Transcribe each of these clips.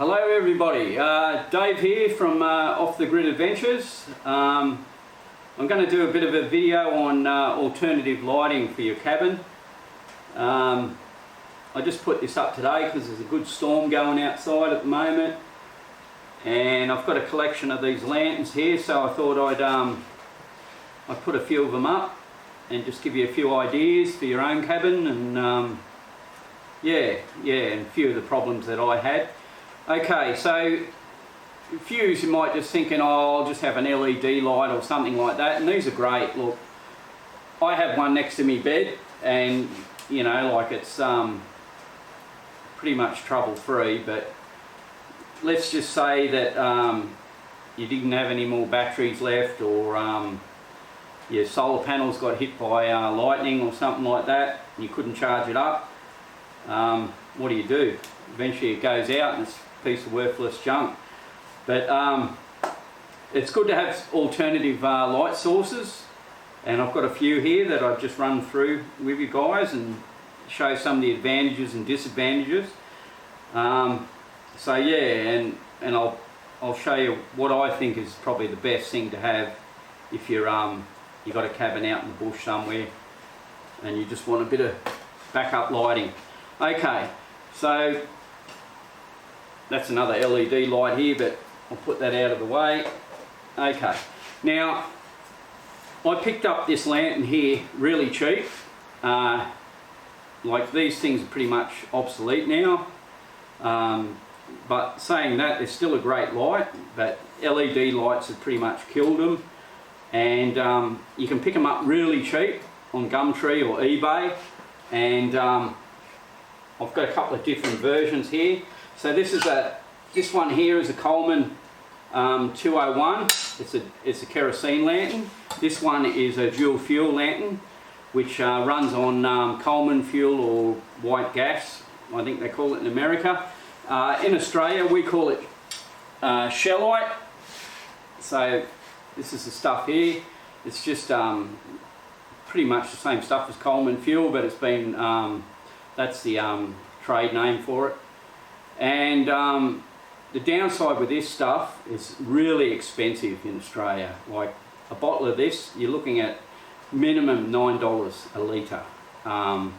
Hello everybody, Dave here from Off the Grid Adventures. I'm going to do a bit of a video on alternative lighting for your cabin. I just put this up today because there's a good storm going outside at the moment, and I've got a collection of these lanterns here, so I thought I'd put a few of them up and just give you a few ideas for your own cabin, and and a few of the problems that I had. Okay, so a few you might just thinking, oh, I'll just have an LED light or something like that, and these are great. Look, I have one next to me bed, and you know, like it's pretty much trouble free, but let's just say that you didn't have any more batteries left, or your solar panels got hit by lightning or something like that, and you couldn't charge it up. What do? Eventually it goes out and it's a piece of worthless junk. But it's good to have alternative light sources, and I've got a few here that I've just run through with you guys and show some of the advantages and disadvantages. So yeah, and I'll show you what I think is probably the best thing to have if you've got a cabin out in the bush somewhere and you just want a bit of backup lighting. Okay, so that's another LED light here, but I'll put that out of the way. Okay, now I picked up this lantern here really cheap. Like, these things are pretty much obsolete now, but saying that, they're still a great light, but LED lights have pretty much killed them, and you can pick them up really cheap on Gumtree or eBay, and I've got a couple of different versions here. So this one here is a Coleman 201. It's a kerosene lantern. This one is a dual fuel lantern, which runs on Coleman fuel or white gas, I think they call it in America. In Australia we call it shellite. So this is the stuff here. It's just pretty much the same stuff as Coleman fuel, but it's been that's the trade name for it. And the downside with this stuff is really expensive in Australia. Like, a bottle of this, you're looking at minimum $9 a litre, and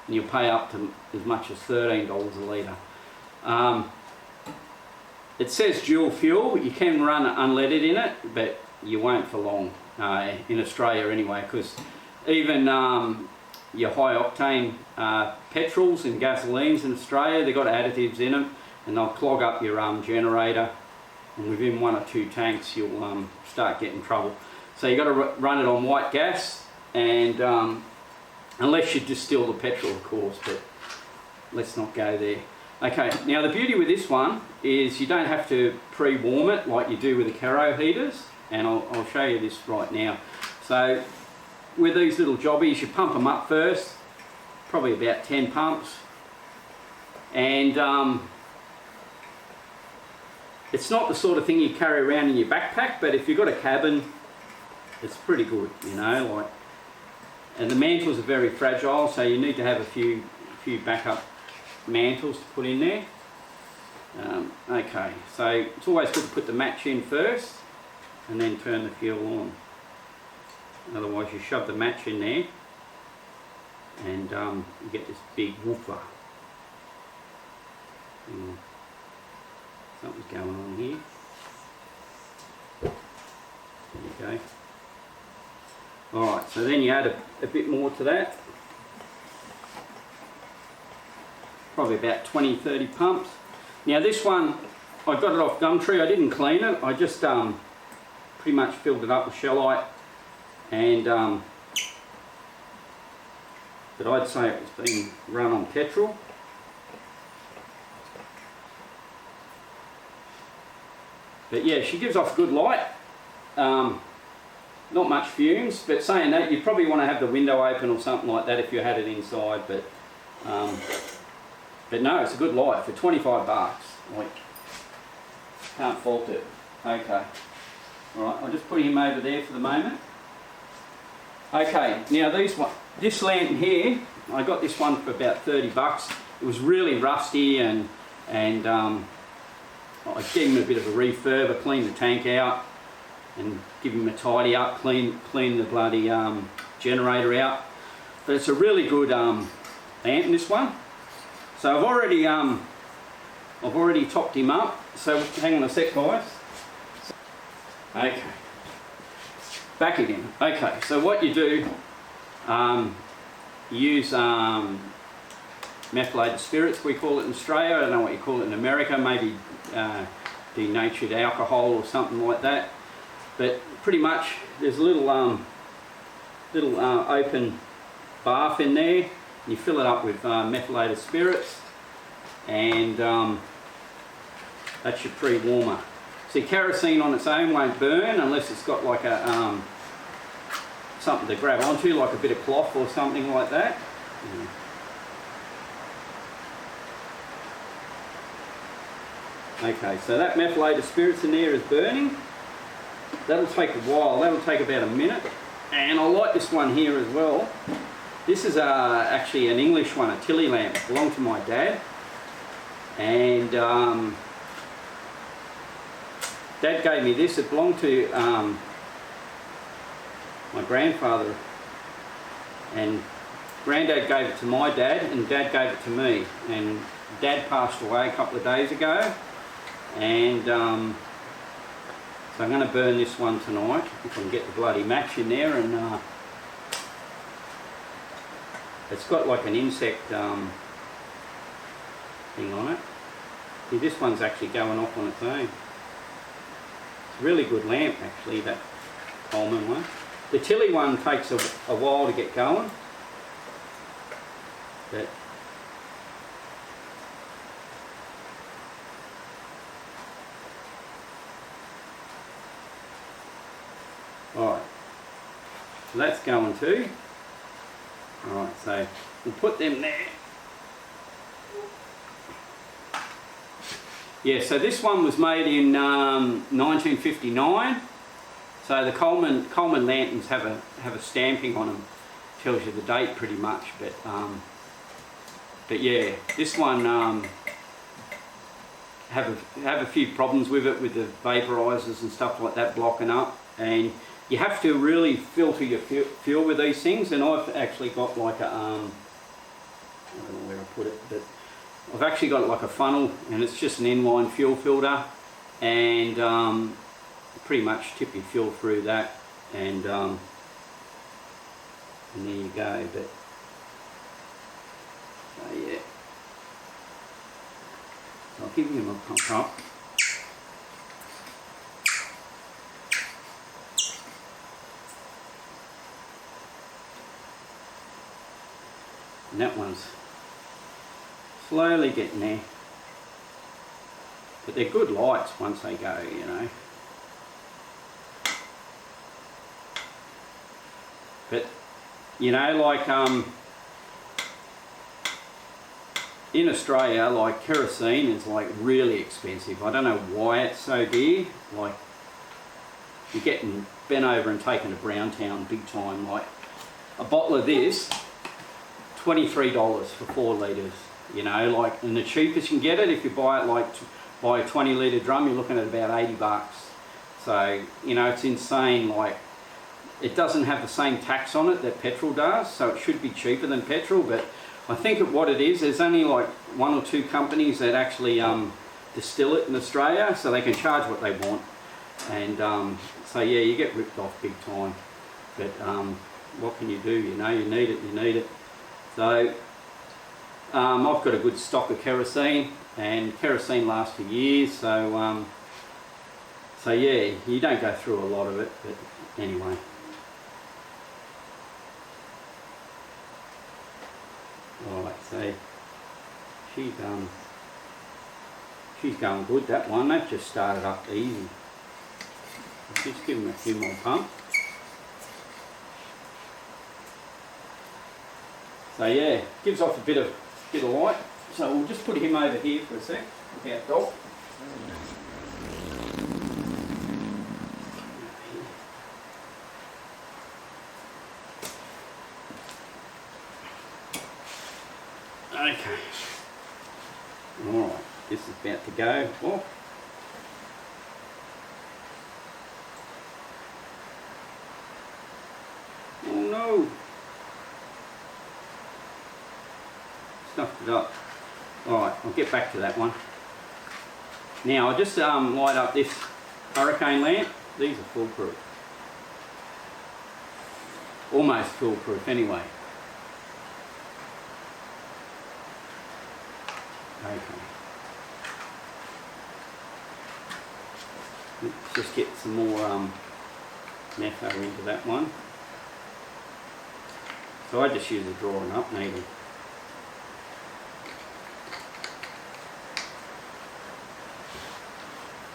you'll pay up to as much as $13 a litre. It says dual fuel. You can run unleaded in it, but you won't for long in Australia anyway, because even your high octane petrols and gasolines in Australia, they've got additives in them, and they'll clog up your generator, and within 1 or 2 tanks you'll start getting trouble. So you've got to run it on white gas, and unless you distill the petrol, of course, but let's not go there. Okay, now the beauty with this one is you don't have to pre-warm it like you do with the Kero heaters, and I'll show you this right now. So with these little jobbies, you pump them up first, probably about 10 pumps, and it's not the sort of thing you carry around in your backpack, but if you've got a cabin, it's pretty good, you know. Like, and the mantles are very fragile, so you need to have a few backup mantles to put in there. Okay, so it's always good to put the match in first and then turn the fuel on. Otherwise you shove the match in there and you get this big woofer. Something's going on here. There you go. Alright, so then you add a bit more to that. Probably about 20-30 pumps. Now this one, I got it off Gumtree. I didn't clean it. I just pretty much filled it up with shellite, and but I'd say it was being run on petrol. But yeah, she gives off good light. Not much fumes, but saying that, you'd probably want to have the window open or something like that if you had it inside. But no, it's a good light for 25 bucks. Like, can't fault it. Okay. Alright, I'll just put him over there for the moment. Okay, now this lantern here, I got this one for about 30 bucks. It was really rusty and I give him a bit of a refurb, I clean the tank out and give him a tidy up, clean the bloody generator out. But it's a really good lamp, this one. So I've already topped him up. So hang on a sec, guys. Okay, back again. Okay, so what you do, use methylated spirits, we call it in Australia. I don't know what you call it in America, maybe denatured alcohol or something like that. But pretty much there's a little open bath in there. You fill it up with methylated spirits, and that's your pre-warmer. See, kerosene on its own won't burn unless it's got like a something to grab onto, like a bit of cloth or something like that. Okay, so that methylated spirits in there is burning. That'll take a while, that'll take about a minute. And I like this one here as well. This is actually an English one, a Tilly lamp. It belonged to my dad. And Dad gave me this. It belonged to my grandfather. And Granddad gave it to my dad, and Dad gave it to me. And Dad passed away a couple of days ago. And so I'm going to burn this one tonight, if I can get the bloody match in there. And it's got like an insect thing on it. See, this one's actually going off on its own. It's a really good lamp actually, that Coleman one. The Tilly one takes a while to get going. But alright, so that's going too. Alright, so we'll put them there. Yeah, so this one was made in 1959. So the Coleman lanterns have a stamping on them, tells you the date pretty much. But yeah, this one have a few problems with it, with the vaporizers and stuff like that blocking up, and you have to really filter your fuel with these things. And I've actually got like a I don't know where I put it, but I've actually got like a funnel, and it's just an inline fuel filter, and pretty much tip your fuel through that, and there you go. But yeah, I'll give him a pump up. And that one's slowly getting there. But they're good lights once they go, you know. But, you know, like in Australia, like kerosene is like really expensive. I don't know why it's so dear. Like, you're getting bent over and taken to Browntown big time. Like, a bottle of this, $23 for 4 litres, you know, like, and the cheapest you can get it, if you buy it like buy a 20 litre drum, you're looking at about $80. So, you know, it's insane. Like, it doesn't have the same tax on it that petrol does, so it should be cheaper than petrol. But I think what it is, there's only like 1 or 2 companies that actually distill it in Australia, so they can charge what they want. And so yeah, you get ripped off big time. But what can you do? You know, you need it. So I've got a good stock of kerosene, and kerosene lasts for years. So so yeah, you don't go through a lot of it, but anyway. Alright, so she's going good, that one. That just started up easy. Just give him a few more pumps. So yeah, gives off a bit of light. So we'll just put him over here for a sec. Look out, dog. Okay. Alright, this is about to go off. I'll get back to that one. Now I just light up this hurricane lamp. These are foolproof. Almost foolproof anyway. Okay. Let's just get some more metho into that one. So I just use a drawing up needle.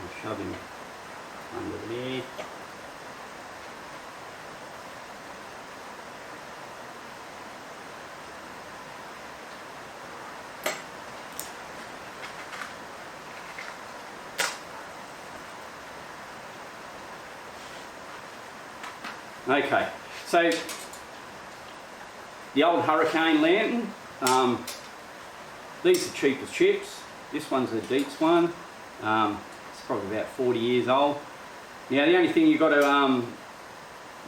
I'll shove him under there. Okay, so the old hurricane lantern, these are cheap as chips. This one's a Dietz one. It's probably about 40 years old. Now the only thing you've got to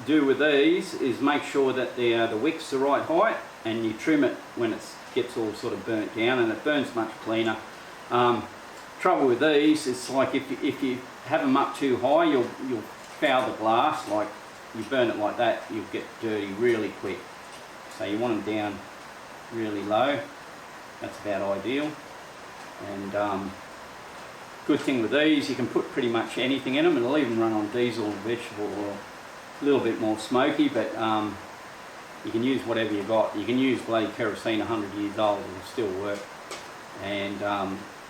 do with these is make sure that the wick's the right height, and you trim it when it gets all sort of burnt down, and it burns much cleaner. Trouble with these is like if you have them up too high, you'll foul the glass. Like you burn it like that, you'll get dirty really quick. So you want them down really low. That's about ideal. And good thing with these, you can put pretty much anything in them, and it'll even run on diesel, vegetable oil. A little bit more smoky, but you can use whatever you got. You can use bloody kerosene 100 years old, it'll still work. And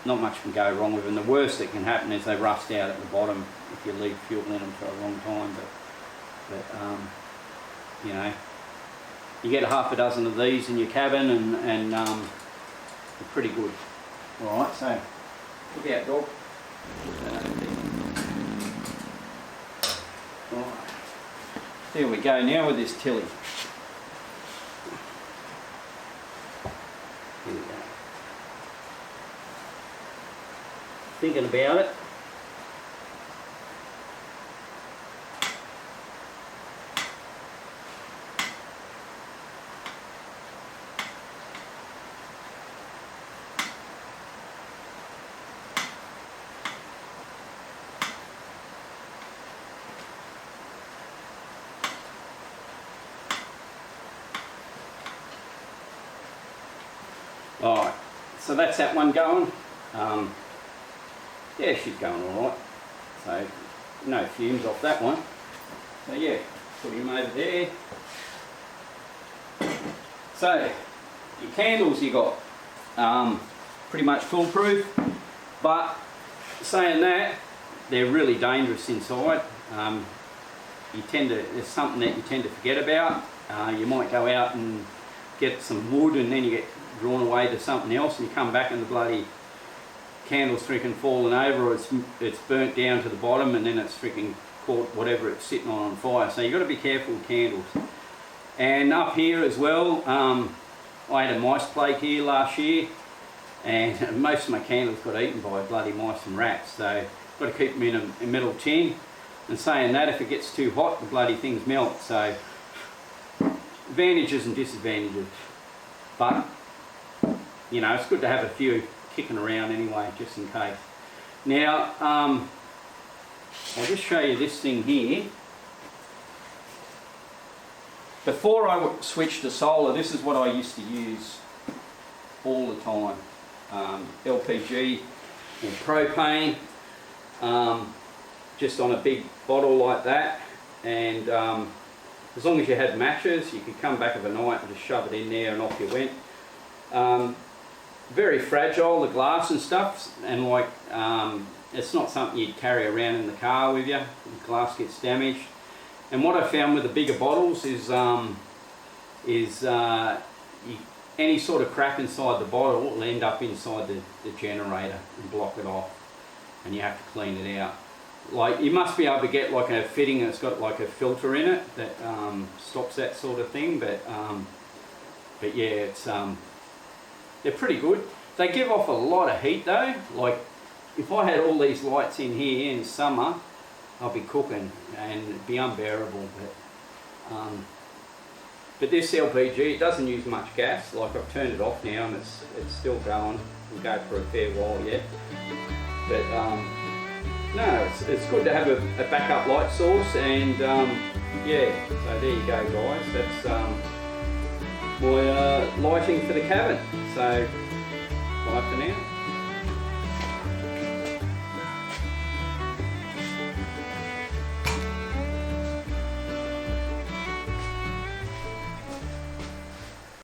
not much can go wrong with them. The worst that can happen is they rust out at the bottom if you leave fuel in them for a long time. But you know, you get half a dozen of these in your cabin, and they're pretty good. All right, so look out, dog. Right. There we go. Now with this tilly. Here we go. Thinking about it. Alright, so that's that one going. Yeah, she's going alright. So, no fumes off that one. So yeah, put him over there. So, your candles you got pretty much foolproof, but saying that, they're really dangerous inside. There's something that you tend to forget about. You might go out and get some wood, and then you get drawn away to something else, and you come back and the bloody candle's freaking fallen over, or it's burnt down to the bottom, and then it's freaking caught whatever it's sitting on fire. So you've got to be careful with candles. And up here as well, I had a mice plague here last year, and most of my candles got eaten by bloody mice and rats. So I've got to keep them in a metal tin. And saying that, if it gets too hot, the bloody things melt. So advantages and disadvantages. But you know, it's good to have a few kicking around anyway, just in case. Now, I'll just show you this thing here. Before I switched to solar, this is what I used to use all the time. LPG or propane, just on a big bottle like that. And as long as you had matches, you could come back of a night and just shove it in there and off you went. Very fragile, the glass and stuff, and like it's not something you'd carry around in the car with you. The glass gets damaged. And what I found with the bigger bottles is any sort of crap inside the bottle will end up inside the generator and block it off, and you have to clean it out. Like, you must be able to get like a fitting that's got like a filter in it that stops that sort of thing. But yeah, it's they're pretty good. They give off a lot of heat though. Like, if I had all these lights in here in summer, I'll be cooking and it'd be unbearable. But this LPG, it doesn't use much gas. Like, I've turned it off now and it's still going. will go for a fair while yet. But no, it's good to have a backup light source, and yeah, so there you go guys, that's my lighting for the cabin. So bye for now.